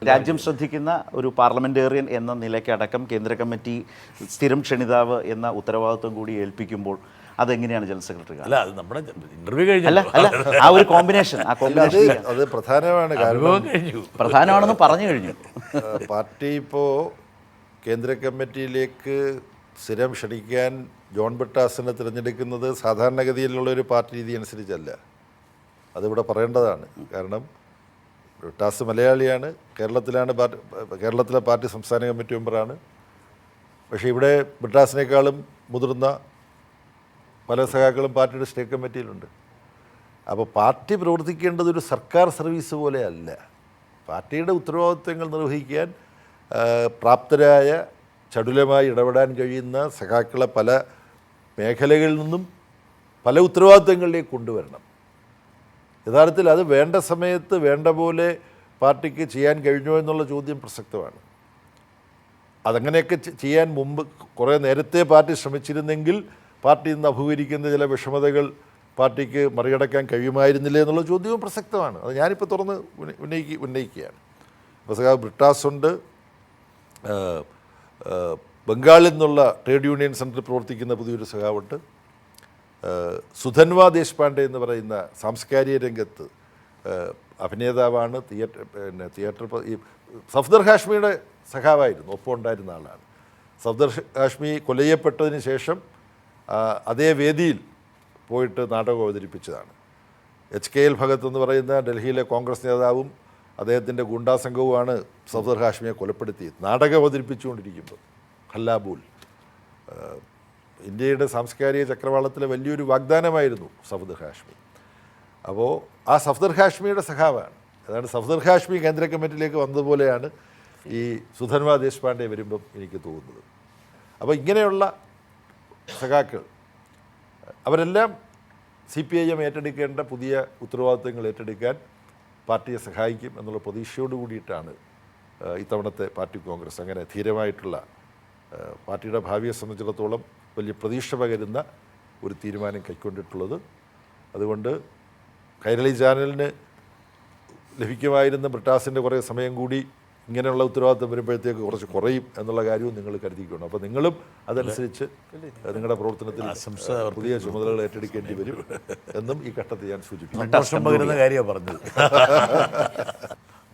രാജ്യം ശ്രദ്ധിക്കുന്ന ഒരു പാർലമെന്റേറിയൻ എന്ന നിലയ്ക്കടക്കം കേന്ദ്ര കമ്മിറ്റി സ്ഥിരം ക്ഷണിതാവ് എന്ന ഉത്തരവാദിത്വം കൂടി ഏൽപ്പിക്കുമ്പോൾ അതെങ്ങനെയാണ് ജനറൽ സെക്രട്ടറി? അല്ല, അത് നമ്മുടെ ഇന്റർവ്യൂ കഴിഞ്ഞു. അല്ല ആ ഒരു കോമ്പിനേഷൻ അത് പ്രധാനമാണ്. പ്രധാനമാണെന്ന് പറഞ്ഞു കഴിഞ്ഞു. പാർട്ടി ഇപ്പോൾ കേന്ദ്ര കമ്മിറ്റിയിലേക്ക് സ്ഥിരം ക്ഷണിക്കാൻ ജോൺ ബ്രിട്ടാസിനെ തിരഞ്ഞെടുക്കുന്നത് സാധാരണഗതിയിലുള്ള ഒരു പാർട്ടി രീതി അനുസരിച്ചല്ല. അതിവിടെ പറയേണ്ടതാണ്. കാരണം ബ്രിട്ടാസ് മലയാളിയാണ്, കേരളത്തിലെ പാർട്ടി സംസ്ഥാന കമ്മിറ്റി മെമ്പറാണ്. പക്ഷേ ഇവിടെ ബ്രിട്ടാസിനേക്കാളും മുതിർന്ന പല സഖാക്കളും പാർട്ടിയുടെ സ്റ്റേറ്റ് കമ്മിറ്റിയിലുണ്ട്. അപ്പോൾ പാർട്ടി പ്രവർത്തിക്കേണ്ടത് ഒരു സർക്കാർ സർവീസ് പോലെയല്ല. പാർട്ടിയുടെ ഉത്തരവാദിത്വങ്ങൾ നിർവഹിക്കാൻ പ്രാപ്തരായ, ചടുലമായി ഇടപെടാൻ കഴിയുന്ന സഖാക്കളെ പല മേഖലകളിൽ നിന്നും പല ഉത്തരവാദിത്വങ്ങളിലേക്ക് കൊണ്ടുവരണം. യഥാർത്ഥത്തിൽ അത് വേണ്ട സമയത്ത് വേണ്ട പോലെ പാർട്ടിക്ക് ചെയ്യാൻ കഴിഞ്ഞോ എന്നുള്ള ചോദ്യം പ്രസക്തമാണ്. അതങ്ങനെയൊക്കെ ചെയ്യാൻ മുമ്പ് കുറേ നേരത്തെ പാർട്ടി ശ്രമിച്ചിരുന്നെങ്കിൽ പാർട്ടി ഇന്ന് അഭിമുഖീകരിക്കുന്ന ചില വിഷമതകൾ പാർട്ടിക്ക് മറികടക്കാൻ കഴിയുമായിരുന്നില്ലേ എന്നുള്ള ചോദ്യവും പ്രസക്തമാണ്. അത് ഞാനിപ്പോൾ തുറന്ന് ഉന്നയിക്കുകയാണ്. ഇപ്പോൾ സഖാവ് ബ്രിട്ടാസുണ്ട്, ബംഗാളിൽ നിന്നുള്ള ട്രേഡ് യൂണിയൻ സെൻറ്ററിൽ പ്രവർത്തിക്കുന്ന പുതിയൊരു സഖാവുണ്ട്, സുധൻവ ദേശ്പാണ്ഡെ എന്ന് പറയുന്ന സാംസ്കാരിക രംഗത്ത് അഭിനേതാവാണ്. തിയേറ്റർ ഈ സഫ്ദർ ഹാഷ്മിയുടെ സഖാവായിരുന്നു, ഒപ്പം ഉണ്ടായിരുന്ന ആളാണ്. സഫ്ദർ ഹാഷ്മി കൊല ചെയ്യപ്പെട്ടതിന് ശേഷം അതേ വേദിയിൽ പോയിട്ട് നാടകം അവതരിപ്പിച്ചതാണ്. HKL ഭഗത് എന്ന് പറയുന്ന ഡൽഹിയിലെ കോൺഗ്രസ് നേതാവും അദ്ദേഹത്തിൻ്റെ ഗുണ്ടാ സംഘവുമാണ് സഫ്ദർ ഹാഷ്മിയെ കൊലപ്പെടുത്തിയത് നാടകം അവതരിപ്പിച്ചുകൊണ്ടിരിക്കുമ്പോൾ. ഹല്ലാബൂൽ ഇന്ത്യയുടെ സാംസ്കാരിക ചക്രവാളത്തിലെ വലിയൊരു വാഗ്ദാനമായിരുന്നു സഫ്ദർ ഹാഷ്മി. അപ്പോൾ ആ സഫ്ദർ ഹാഷ്മിയുടെ സഖാവാണ്. അതാണ് സഫ്ദർ ഹാഷ്മി കേന്ദ്ര കമ്മിറ്റിയിലേക്ക് വന്നതുപോലെയാണ് ഈ സുധൻവ ദേശ്പാണ്ഡെ വരുമ്പം എനിക്ക് തോന്നുന്നത്. അപ്പോൾ ഇങ്ങനെയുള്ള സഖാക്കൾ അവരെല്ലാം CPIM ഏറ്റെടുക്കേണ്ട പുതിയ ഉത്തരവാദിത്തങ്ങൾ ഏറ്റെടുക്കാൻ പാർട്ടിയെ സഹായിക്കും എന്നുള്ള പ്രതീക്ഷയോട് കൂടിയിട്ടാണ് ഇത്തവണത്തെ പാർട്ടി കോൺഗ്രസ് അങ്ങനെ ധീരമായിട്ടുള്ള, പാർട്ടിയുടെ ഭാവിയെ സംബന്ധിച്ചിടത്തോളം വലിയ പ്രതീക്ഷ പകരുന്ന ഒരു തീരുമാനം കൈക്കൊണ്ടിട്ടുള്ളത്. അതുകൊണ്ട് കൈരളി ചാനലിന് ലഭിക്കുമായിരുന്ന ബ്രിട്ടാസിൻ്റെ കുറേ സമയം കൂടി ഇങ്ങനെയുള്ള ഉത്തരവാദിത്തം വരുമ്പോഴത്തേക്ക് കുറച്ച് കുറയും എന്നുള്ള കാര്യവും നിങ്ങൾ കരുതിക്കണം. അപ്പോൾ നിങ്ങളും അതനുസരിച്ച് നിങ്ങളുടെ പ്രവർത്തനത്തിൽ പുതിയ ചുമതലകൾ ഏറ്റെടുക്കേണ്ടി വരും എന്നും ഈ ഘട്ടത്തിൽ ഞാൻ സൂചിപ്പിക്കും. സന്തോഷം പകരുന്ന കാര്യമാണ് പറഞ്ഞത്.